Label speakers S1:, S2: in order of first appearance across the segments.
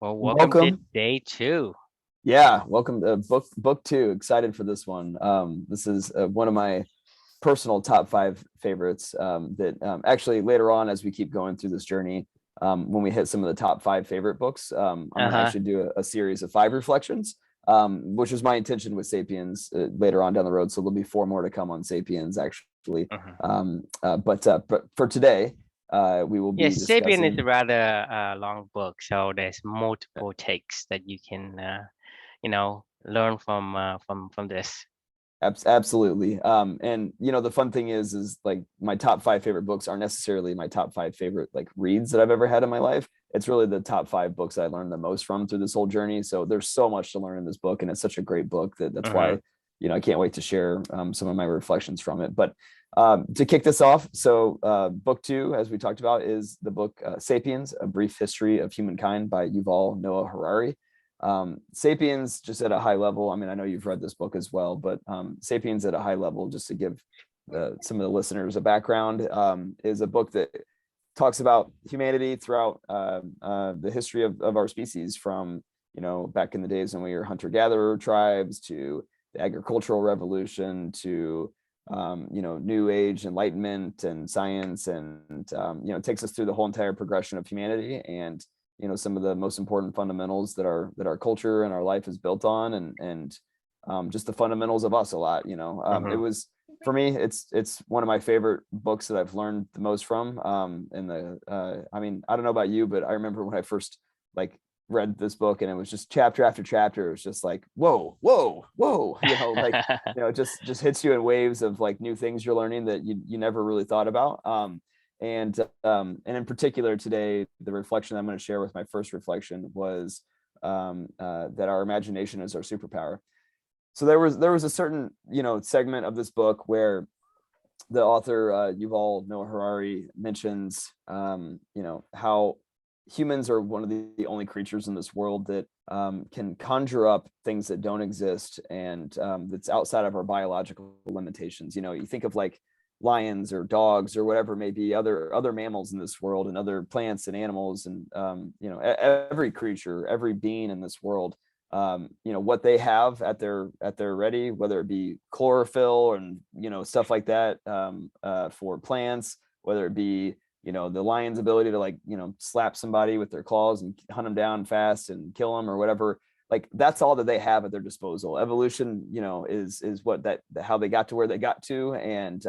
S1: Well, welcome to
S2: Welcome.
S1: day two.
S2: Yeah, welcome to book two. Excited for this one. This is one of my personal top five favorites. That actually later on, as we keep going through this journey, when we hit some of the top five favorite books, I'm going to
S1: Uh-huh.
S2: actually do a series of five reflections, which was my intention with Sapiens later on down the road. So there'll be four more to come on Sapiens actually.
S1: Uh-huh.
S2: But for today, we will be
S1: Yes, Sapien is
S2: discussing.
S1: a rather long book, so there's multiple takes that you can learn from this.
S2: Absolutely. And the fun thing is like my top five favorite books aren't necessarily my top five favorite like reads that I've ever had in my life. It's really the top five books I learned the most from through this whole journey. So there's so much to learn in this book, and it's such a great book that's
S1: Uh-huh.
S2: why I can't wait to share some of my reflections from it. But to kick this off, so book two, as we talked about, is the book *Sapiens: A Brief History of Humankind* by Yuval Noah Harari. Sapiens, just at a high level, I mean, I know you've read this book as well, but Sapiens at a high level, just to give some of the listeners a background, is a book that talks about humanity throughout the history of our species, from back in the days when we were hunter-gatherer tribes, to the agricultural revolution, to new age enlightenment and science, and it takes us through the whole entire progression of humanity, and some of the most important fundamentals that our culture and our life is built on, and just the fundamentals of us a lot. It
S1: Uh-huh.
S2: was, for me, it's one of my favorite books that I've learned the most from. And I mean, I don't know about you, but I remember when I first like read this book, and it was just chapter after chapter. It was just like, whoa, whoa, whoa, like it just hits you in waves of like new things you're learning that you never really thought about. And in particular today, the reflection I'm going to share with my first reflection was that our imagination is our superpower. So there was a certain segment of this book where the author Yuval Noah Harari mentions how humans are one of the only creatures in this world that can conjure up things that don't exist, and that's outside of our biological limitations. You think of like lions or dogs or whatever it may be, other mammals in this world, and other plants and animals, and every creature, every being in this world, what they have at their ready, whether it be chlorophyll and stuff like that, for plants, whether it be the lion's ability to like slap somebody with their claws and hunt them down fast and kill them or whatever. Like that's all that they have at their disposal. Evolution is what that how they got to where they got to, and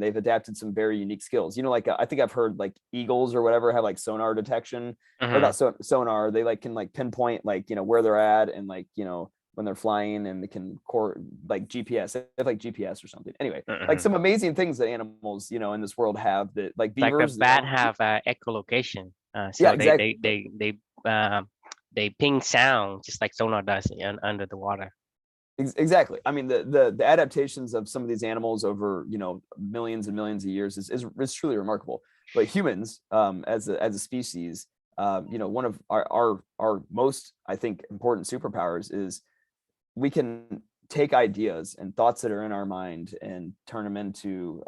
S2: they've adapted some very unique skills. Like I think I've heard like eagles or whatever have like sonar detection, or
S1: Uh-huh.
S2: not sonar. They like can like pinpoint like where they're at, and like when they're flying, and they can like GPS. They have like GPS or something. Anyway, like
S1: Uh-huh.
S2: some amazing things that animals in this world have, that like
S1: Like the
S2: beavers.
S1: bat have echolocation,
S2: Yeah,
S1: so they
S2: exactly.
S1: they they they uh, they ping sound just like sonar does under the water.
S2: Exactly. I mean, the adaptations of some of these animals over millions and millions of years is truly remarkable. But humans, as a species, one of our most, I think, important superpowers is we can take ideas and thoughts that are in our mind and turn them into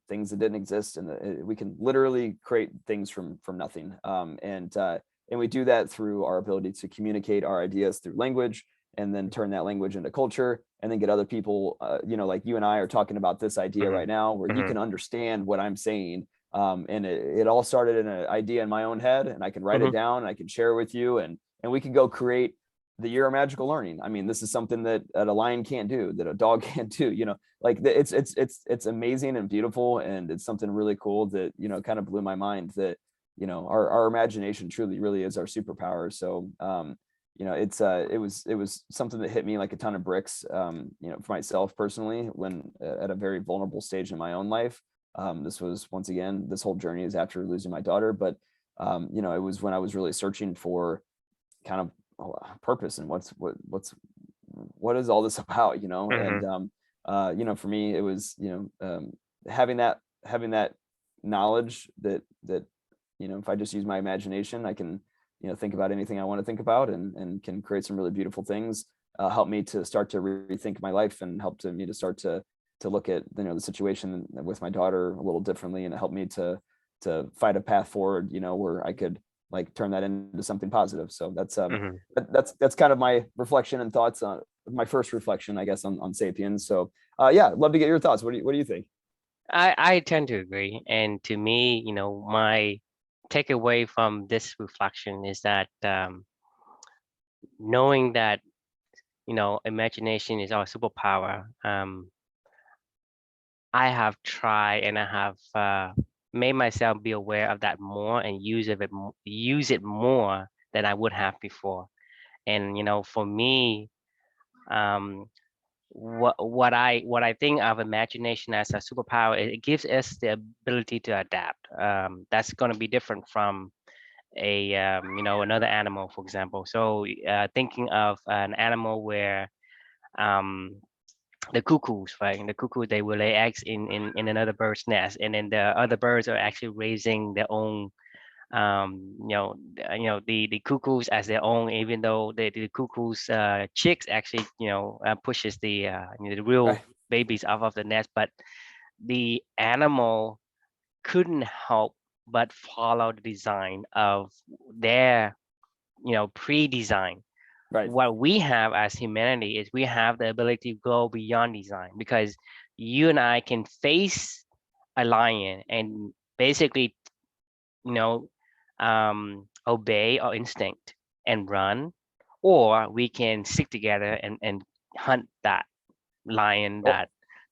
S2: things that didn't exist, and we can literally create things from nothing. And we do that through our ability to communicate our ideas through language, and then turn that language into culture, and then get other people, like you and I are talking about this idea
S1: Uh-huh.
S2: right now, where you
S1: Uh-huh.
S2: can understand what I'm saying. And it all started in an idea in my own head, and I can write it
S1: Uh-huh.
S2: down, and I can share it with you, and we can go create the year of magical learning. I mean, this is something that a lion can't do, that a dog can't do. Like it's amazing and beautiful, and it's something really cool that kind of blew my mind, that our imagination truly really is our superpower. So it was something that hit me like a ton of bricks, for myself personally, when at a very vulnerable stage in my own life. This was, once again, this whole journey is after losing my daughter, but it was when I was really searching for kind of purpose, and what is all this about,
S1: Uh-huh.
S2: and for me it was having that knowledge that if I just use my imagination, I can think about anything I want to think about, and can create some really beautiful things. Help me to start to rethink my life, and help me to start to look at the situation with my daughter a little differently, and it helped me to fight a path forward, where I could like turn that into something positive. So
S1: Hmm.
S2: that's kind of my reflection and thoughts on my first reflection, I guess, on Sapiens. So yeah, love to get your thoughts. What do you think?
S1: I tend to agree. And to me, my takeaway from this reflection is that knowing that, imagination is our superpower. I have tried and I have made myself be aware of that more and use it more than I would have before. And for me, um, what I think of imagination as a superpower, it gives us the ability to adapt. That's going to be different from a another animal, for example. So thinking of an animal where um, the cuckoos, right? And the cuckoo, they will lay eggs in another bird's nest, and then the other birds are actually raising their own the cuckoos as their own, even though the cuckoo's chicks actually pushes the real
S2: Right.
S1: babies out of the nest, but the animal couldn't help but follow the design of their pre-design.
S2: Right.
S1: What we have as humanity is we have the ability to go beyond design, because you and I can face a lion and basically you know, obey our instinct and run, or we can stick together and hunt that lion,
S2: Oh,
S1: that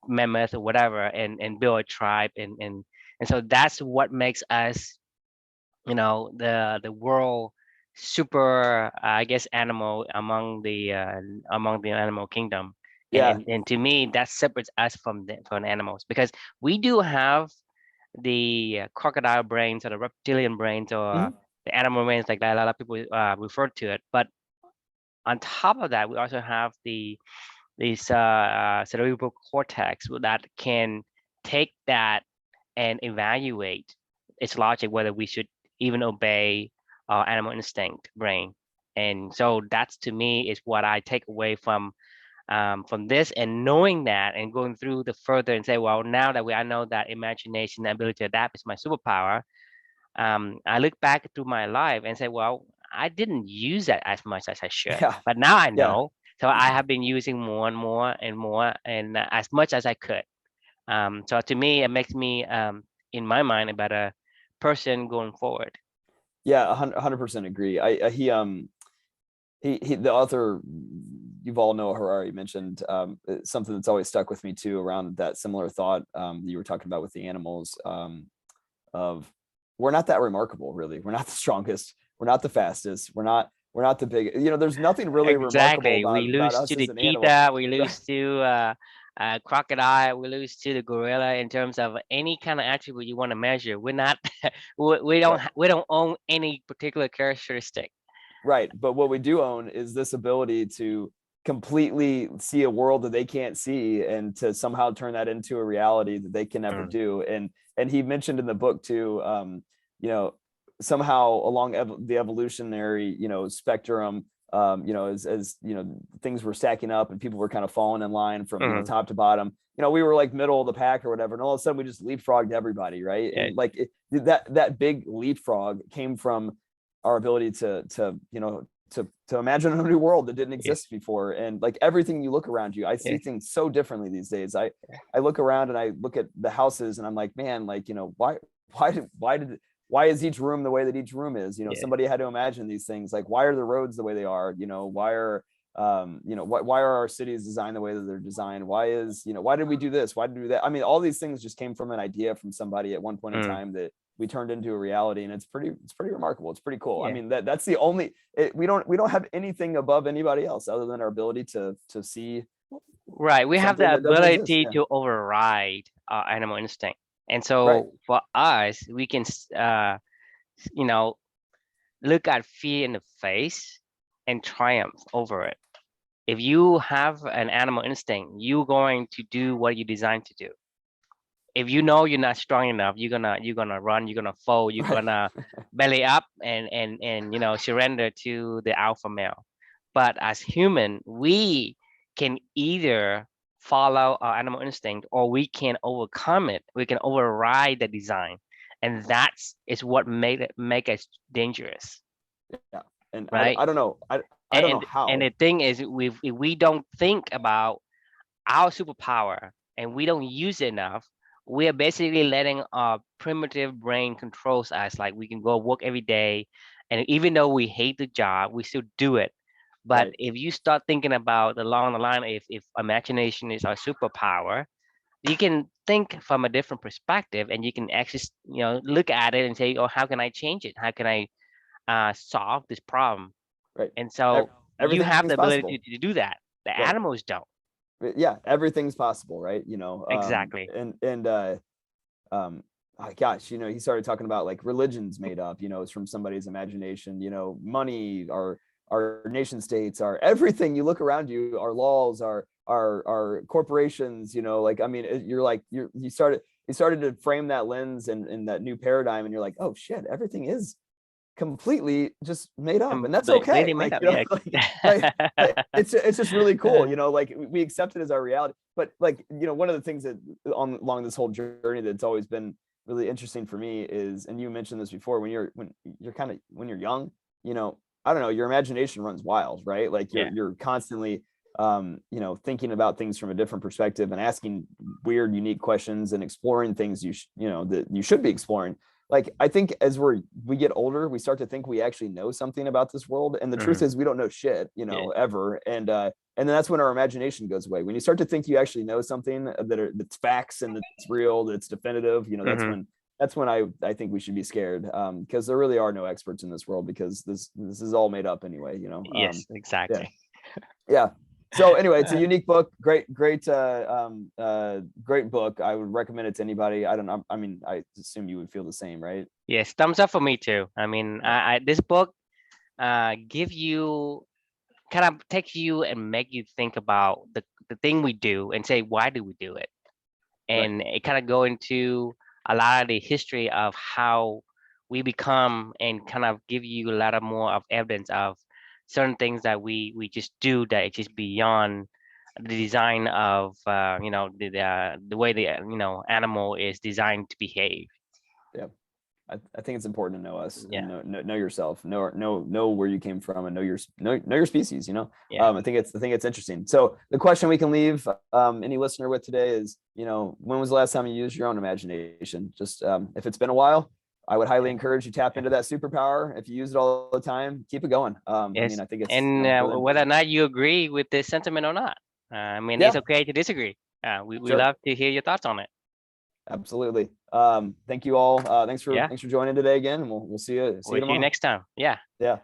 S1: mammoth, or whatever, and build a tribe, and so that's what makes us, the world super, I guess, animal among the animal kingdom. And,
S2: yeah.
S1: and and to me, that separates us from animals, because we do have the crocodile brains or the reptilian brains or
S2: Mhm.
S1: the animal brains, like that. A lot of people refer to it. But on top of that, we also have the cerebral cortex that can take that and evaluate its logic, whether we should even obey our animal instinct brain. And so that's, to me, is what I take away from this, and knowing that and going through the further and say, well, now that I know that imagination and ability to adapt is my superpower. I look back through my life and say, well, I didn't use that as much as I should,
S2: Yeah.
S1: but now I
S2: Yeah.
S1: know. So I have been using more and more and more, and as much as I could. So to me, it makes me, in my mind, a better person going forward.
S2: Yeah. 100% agree. He the author Yuval Noah Harari mentioned something that's always stuck with me too around that similar thought that you were talking about with the animals, of we're not that remarkable, really. We're not the strongest, we're not the fastest, we're not the big, there's nothing really remarkable
S1: Exactly. We
S2: about
S1: lose
S2: us
S1: to
S2: as
S1: the
S2: an animal.
S1: cheetah, we
S2: Right.
S1: lose to crocodile, we lose to the gorilla in terms of any kind of attribute you want to measure. We're not,
S2: Right.
S1: we don't own any particular characteristic.
S2: Right. But what we do own is this ability to completely see a world that they can't see and to somehow turn that into a reality that they can never
S1: Mm,
S2: do. And he mentioned in the book too, you know, somehow along the evolutionary, spectrum, as things were stacking up and people were kind of falling in line from,
S1: mm,
S2: top to bottom. We were like middle of the pack or whatever, and all of a sudden we just leapfrogged everybody, right?
S1: yeah,
S2: And like that big leapfrog came from our ability to imagine a new world that didn't
S1: yeah,
S2: exist before. And like everything you look around you, I
S1: yeah,
S2: see things so differently these days. I look around and I look at the houses and I'm like, man, like, why is each room the way that each room is?
S1: yeah,
S2: Somebody had to imagine these things. Like, why are the roads the way they are? Why are our cities designed the way that they're designed? Why did we do this? Why did we do that? I mean, all these things just came from an idea from somebody at one point in
S1: mm,
S2: time that we turned into a reality, and it's pretty remarkable. It's pretty cool. I
S1: yeah.
S2: mean, that's the only we don't have anything above anybody else other than our ability to see
S1: Right. We have
S2: something
S1: the
S2: that doesn't exist.
S1: ability
S2: Yeah.
S1: to override our animal instinct. And
S2: Right.
S1: so for us, we can, you know, look at fear in the face and triumph over it. If you have an animal instinct, you're going to do what you're designed to do. If you know you're not strong enough, you're gonna run, you're gonna fold, you're
S2: Right.
S1: gonna belly up and surrender to the alpha male. But as human, we can either follow our animal instinct, or we can overcome it. We can override the design and that's is what make us dangerous,
S2: Yeah. And
S1: right?
S2: I don't know. I don't know
S1: And
S2: how.
S1: the thing is, if we don't think about our superpower and we don't use it enough, we are basically letting our primitive brain controls us. Like we can go work every day, and even though we hate the job, we still do it. But
S2: Right.
S1: if you start thinking about along the line, if imagination is our superpower, you can think from a different perspective, and you can actually, look at it and say, oh, how can I change it? How can I solve this problem?
S2: Right.
S1: And
S2: Ev-
S1: so you have
S2: Everything's
S1: the ability
S2: possible.
S1: to do that. The
S2: Right.
S1: animals don't.
S2: Yeah. Everything's possible. Right.
S1: Exactly.
S2: Um, oh, gosh, he started talking about like religions made up, it's from somebody's imagination, money, our nation states, our everything you look around you, our laws, our corporations, like, I mean, you're like, you started to frame that lens and that new paradigm, and you're like, oh shit, everything is completely just made up, and that's okay.
S1: Completely made
S2: Like,
S1: up. Yeah.
S2: like, it's just really cool, like we accept it as our reality. But like, one of the things that along this whole journey that's always been really interesting for me is, and you mentioned this before, when you're when you're young, I don't know, your imagination runs wild, right? Like
S1: Yeah.
S2: you're constantly thinking about things from a different perspective and asking weird, unique questions and exploring things that you should be exploring. Like, I think as we get older, we start to think we actually know something about this world, and the truth
S1: Mhm.
S2: is we don't know shit,
S1: Yeah.
S2: ever. And then that's when our imagination goes away. When you start to think you actually know something that's facts and that's real, that's definitive,
S1: Mhm.
S2: that's when I think we should be scared, because there really are no experts in this world, because this is all made up anyway.
S1: Yes,
S2: Yeah.
S1: exactly.
S2: Yeah. So anyway, it's a unique book. Great book. I would recommend it to anybody. I don't know. I mean, I assume you would feel the same, right?
S1: Yes, thumbs up for me too. I mean,
S2: Yeah.
S1: this book give you kind of take you and make you think about the thing we do and say, why do we do it?
S2: Right.
S1: And it kind of go into a lot of the history of how we become, and kind of give you a lot of more of evidence of certain things that we just do that it's just beyond the design of the way the animal is designed to behave.
S2: Yeah. I think it's important to know us and
S1: Yeah.
S2: know yourself, know where you came from, and know your species.
S1: Yeah.
S2: I think it's interesting. So the question we can leave any listener with today is, when was the last time you used your own imagination? Just if it's been a while, I would highly
S1: Yeah.
S2: encourage you tap into that superpower. If you use it all the time, keep it going. I mean,
S1: Yes.
S2: I think it's
S1: And
S2: really
S1: whether or
S2: important.
S1: not you agree with this sentiment or not, I mean, it's
S2: Yeah,
S1: okay to disagree. We
S2: sure.
S1: love to hear your thoughts on it.
S2: Absolutely. Thank you all. Thanks for
S1: Yeah.
S2: joining today again, and we'll see you
S1: We'll see you
S2: tomorrow.
S1: next time. Yeah.
S2: Yeah.